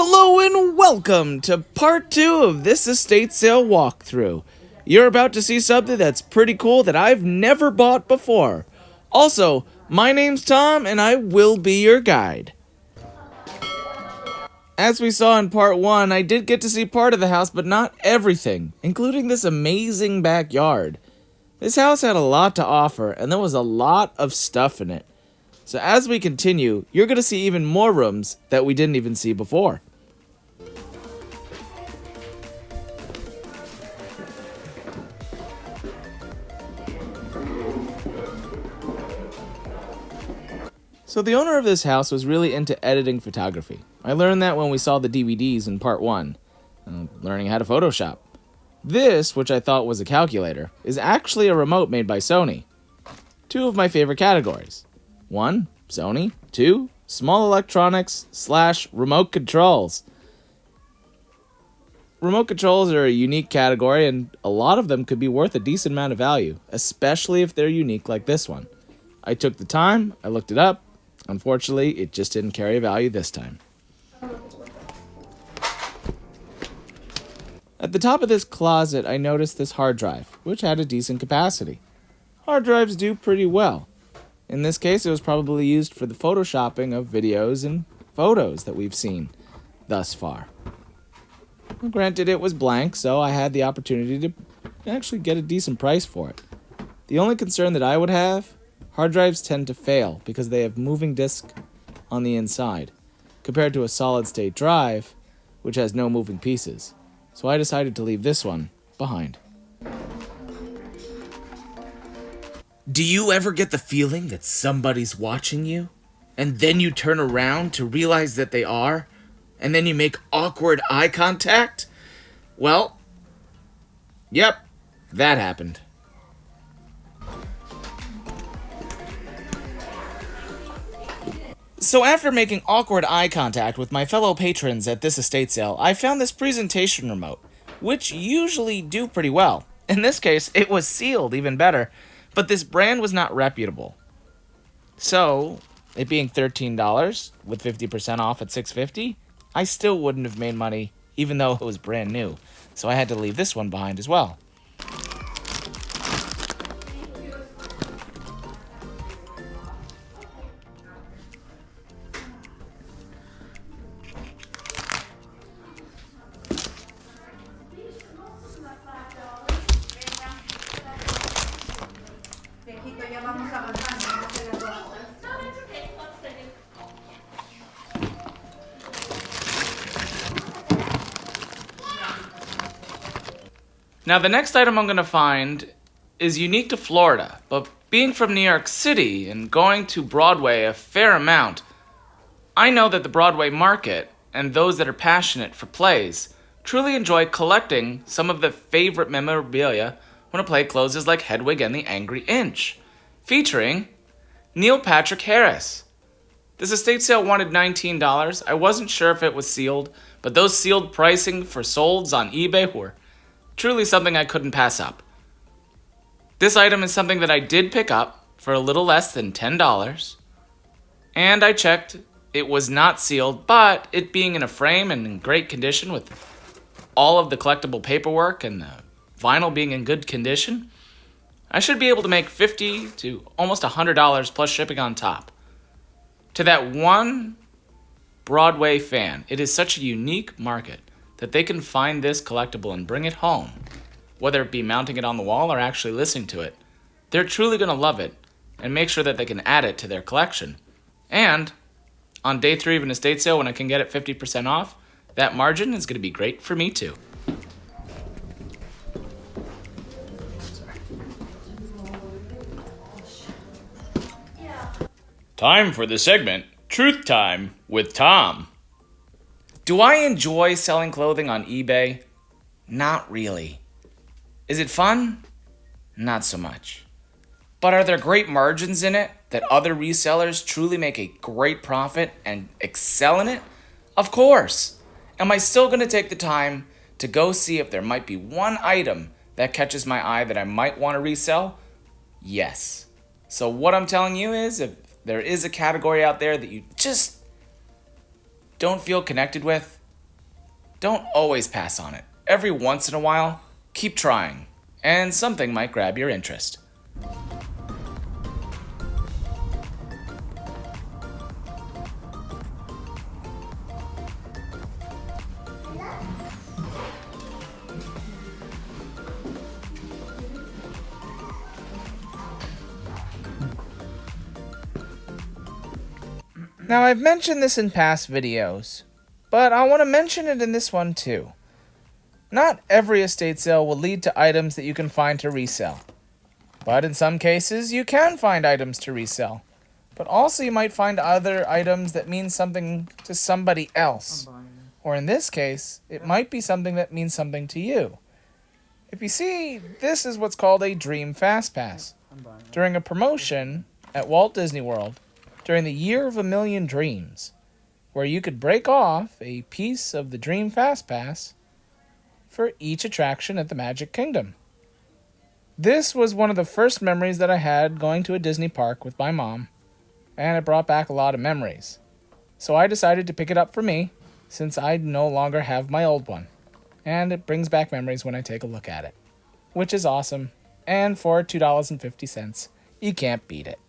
Hello and welcome to part 2 of this estate sale walkthrough. You're about to see something that's pretty cool that I've never bought before. Also, my name's Tom and I will be your guide. As we saw in part 1, I did get to see part of the house, but not everything, including this amazing backyard. This house had a lot to offer, and there was a lot of stuff in it. So as we continue, you're going to see even more rooms that we didn't even see before. So the owner of this house was really into editing photography. I learned that when we saw the DVDs in part 1, learning how to Photoshop. This, which I thought was a calculator, is actually a remote made by Sony. 2 of my favorite categories. 1, Sony. 2, small electronics / remote controls. Remote controls are a unique category, and a lot of them could be worth a decent amount of value, especially if they're unique like this one. I took the time, I looked it up. Unfortunately, it just didn't carry a value this time. At the top of this closet, I noticed this hard drive, which had a decent capacity. Hard drives do pretty well. In this case, it was probably used for the photoshopping of videos and photos that we've seen thus far. Granted, it was blank, so I had the opportunity to actually get a decent price for it. The only concern that I would have, hard drives tend to fail because they have moving disk on the inside, compared to a solid-state drive, which has no moving pieces. So I decided to leave this one behind. Do you ever get the feeling that somebody's watching you, and then you turn around to realize that they are, and then you make awkward eye contact? Well, yep, that happened. So after making awkward eye contact with my fellow patrons at this estate sale, I found this presentation remote, which usually do pretty well. In this case, it was sealed even better, but this brand was not reputable. So, it being $13 with 50% off at $6.50, I still wouldn't have made money even though it was brand new. So I had to leave this one behind as well. Now the next item I'm going to find is unique to Florida, but being from New York City and going to Broadway a fair amount, I know that the Broadway market and those that are passionate for plays truly enjoy collecting some of the favorite memorabilia when a play closes, like Hedwig and the Angry Inch, featuring Neil Patrick Harris. This estate sale wanted $19. I wasn't sure if it was sealed, but those sealed pricing for solds on eBay were truly something I couldn't pass up. This item is something that I did pick up for a little less than $10, and I checked, it was not sealed, but it being in a frame and in great condition with all of the collectible paperwork and the vinyl being in good condition, I should be able to make $50 to almost $100 plus shipping on top. To that one Broadway fan, it is such a unique market that they can find this collectible and bring it home, whether it be mounting it on the wall or actually listening to it. They're truly going to love it and make sure that they can add it to their collection. And on day 3 of an estate sale, when I can get it 50% off, that margin is going to be great for me too. Time for the segment, Truth Time with Tom. Do I enjoy selling clothing on eBay? Not really. Is it fun? Not so much. But are there great margins in it that other resellers truly make a great profit and excel in it? Of course. Am I still going to take the time to go see if there might be one item that catches my eye that I might want to resell? Yes. So what I'm telling you is, if there is a category out there that you just don't feel connected with, don't always pass on it. Every once in a while, keep trying, and something might grab your interest. Now, I've mentioned this in past videos, but I want to mention it in this one too. Not every estate sale will lead to items that you can find to resell. But in some cases, you can find items to resell. But also you might find other items that mean something to somebody else. Or in this case, it might be something that means something to you. If you see, this is what's called a Dream Fast Pass. During a promotion at Walt Disney World, during the Year of a Million Dreams, where you could break off a piece of the Dream Fast Pass for each attraction at the Magic Kingdom. This was one of the first memories that I had going to a Disney park with my mom, and it brought back a lot of memories. So I decided to pick it up for me, since I no longer have my old one, and it brings back memories when I take a look at it, which is awesome, and for $2.50, you can't beat it.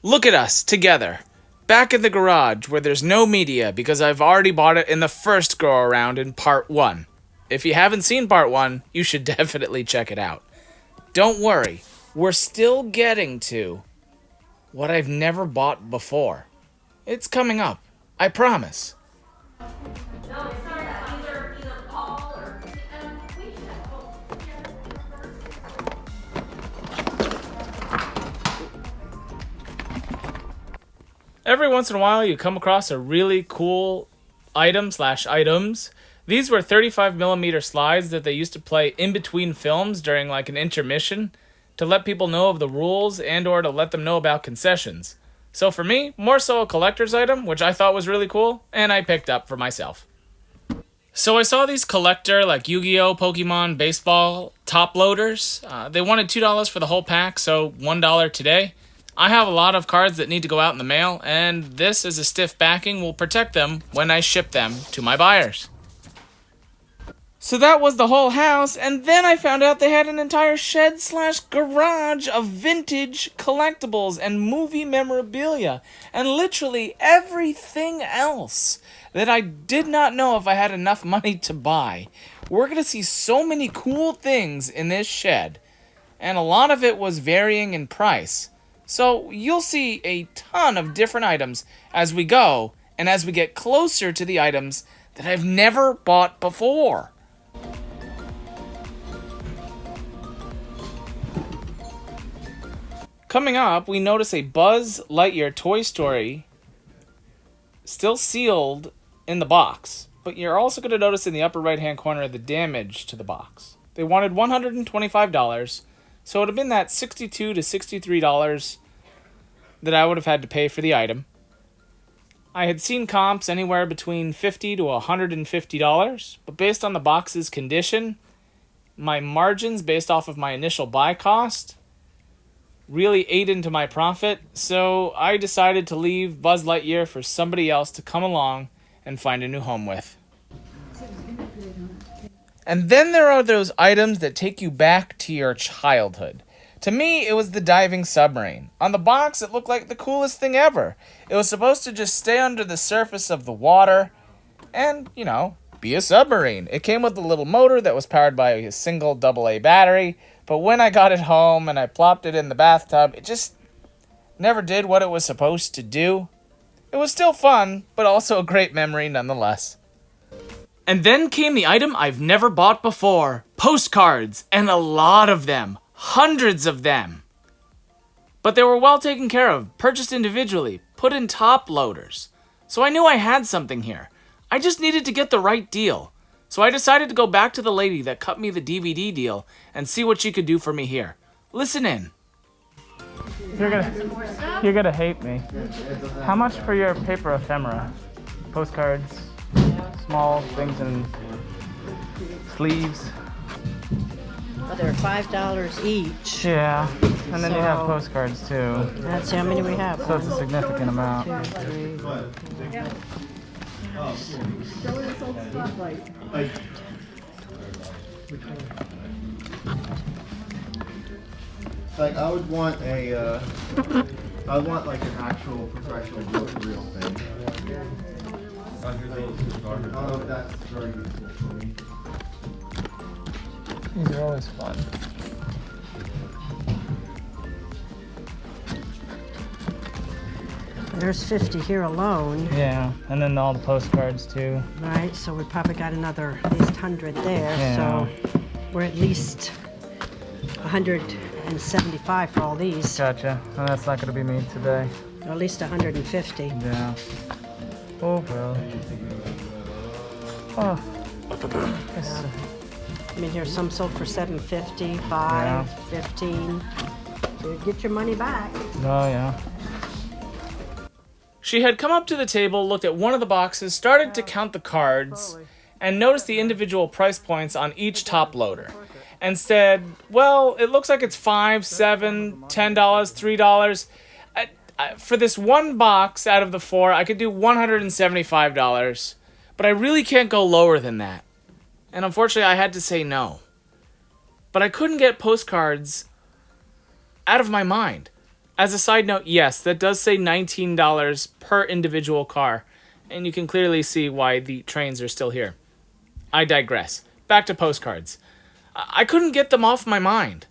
Look at us, together, back in the garage where there's no media because I've already bought it in the first go-around in Part 1. If you haven't seen Part 1, you should definitely check it out. Don't worry, we're still getting to what I've never bought before. It's coming up, I promise. Every once in a while, you come across a really cool items. These were 35mm slides that they used to play in between films during like an intermission to let people know of the rules and or to let them know about concessions. So for me, more so a collector's item, which I thought was really cool, and I picked up for myself. So I saw these collector like Yu-Gi-Oh, Pokemon, baseball top loaders. They wanted $2 for the whole pack, so $1 today. I have a lot of cards that need to go out in the mail, and this as a stiff backing will protect them when I ship them to my buyers. So that was the whole house, and then I found out they had an entire shed/garage of vintage collectibles and movie memorabilia, and literally everything else that I did not know if I had enough money to buy. We're going to see so many cool things in this shed, and a lot of it was varying in price. So you'll see a ton of different items as we go and as we get closer to the items that I've never bought before. Coming up, we notice a Buzz Lightyear Toy Story still sealed in the box, but you're also going to notice in the upper right hand corner the damage to the box. They wanted $125. So it would have been that $62 to $63 that I would have had to pay for the item. I had seen comps anywhere between $50 to $150, but based on the box's condition, my margins based off of my initial buy cost really ate into my profit, so I decided to leave Buzz Lightyear for somebody else to come along and find a new home with. And then there are those items that take you back to your childhood. To me, it was the Diving Submarine. On the box, it looked like the coolest thing ever. It was supposed to just stay under the surface of the water and, be a submarine. It came with a little motor that was powered by a single AA battery, but when I got it home and I plopped it in the bathtub, it just never did what it was supposed to do. It was still fun, but also a great memory nonetheless. And then came the item I've never bought before. Postcards, and a lot of them. Hundreds of them. But they were well taken care of, purchased individually, put in top loaders. So I knew I had something here. I just needed to get the right deal. So I decided to go back to the lady that cut me the DVD deal and see what she could do for me here. Listen in. You're gonna hate me. How much for your paper ephemera? Postcards? Small things and sleeves. Well, they're $5 each. Yeah. And then you have postcards too. That's how many we have. So it's a significant amount. 2, 3, 4. Like I would want a, I want like an actual professional reel thing. I don't know if that's very useful for me. These are always fun. There's 50 here alone. Yeah, and then all the postcards too. Right, so we probably got another at least 100 there. Yeah. So we're at least 175 for all these. Gotcha. And that's not going to be me today. Or at least 150. Yeah. Oh, bro. Oh. I mean, here's some sold for $7.50, $5, $15. So you get your money back. Oh, yeah. She had come up to the table, looked at one of the boxes, started to count the cards, and noticed the individual price points on each top loader, and said, well, it looks like it's $5, $7, $10, $3. For this one box out of the 4, I could do $175, but I really can't go lower than that. And unfortunately, I had to say no. But I couldn't get postcards out of my mind. As a side note, yes, that does say $19 per individual car, and you can clearly see why the trains are still here. I digress. Back to postcards. I couldn't get them off my mind.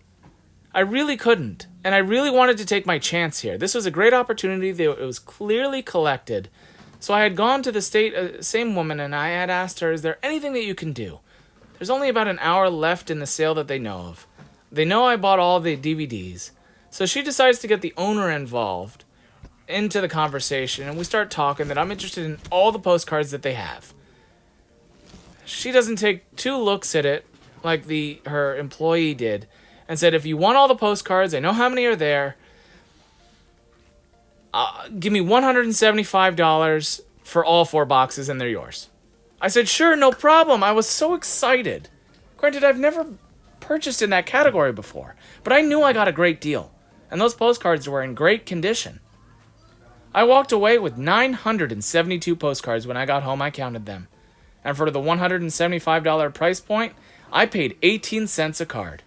I really couldn't, and I really wanted to take my chance here. This was a great opportunity. It was clearly collected. So I had gone to the same woman, and I had asked her, is there anything that you can do? There's only about an hour left in the sale that they know of. They know I bought all the DVDs. So she decides to get the owner involved into the conversation, and we start talking that I'm interested in all the postcards that they have. She doesn't take 2 looks at it like her employee did, and said, if you want all the postcards, I know how many are there, give me $175 for all 4 boxes, and they're yours. I said, sure, no problem. I was so excited. Granted, I've never purchased in that category before, but I knew I got a great deal. And those postcards were in great condition. I walked away with 972 postcards. When I got home, I counted them. And for the $175 price point, I paid 18 cents a card.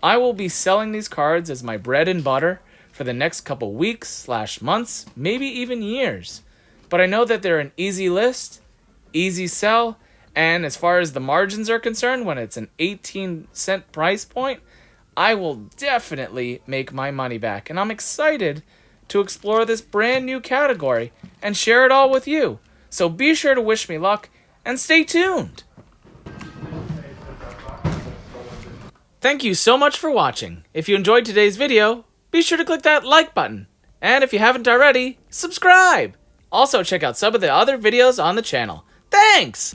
I will be selling these cards as my bread and butter for the next couple weeks/months, maybe even years. But I know that they're an easy list, easy sell, and as far as the margins are concerned, when it's an 18-cent price point, I will definitely make my money back, and I'm excited to explore this brand new category and share it all with you. So be sure to wish me luck and stay tuned. Thank you so much for watching. If you enjoyed today's video, be sure to click that like button. And if you haven't already, subscribe. Also check out some of the other videos on the channel. Thanks!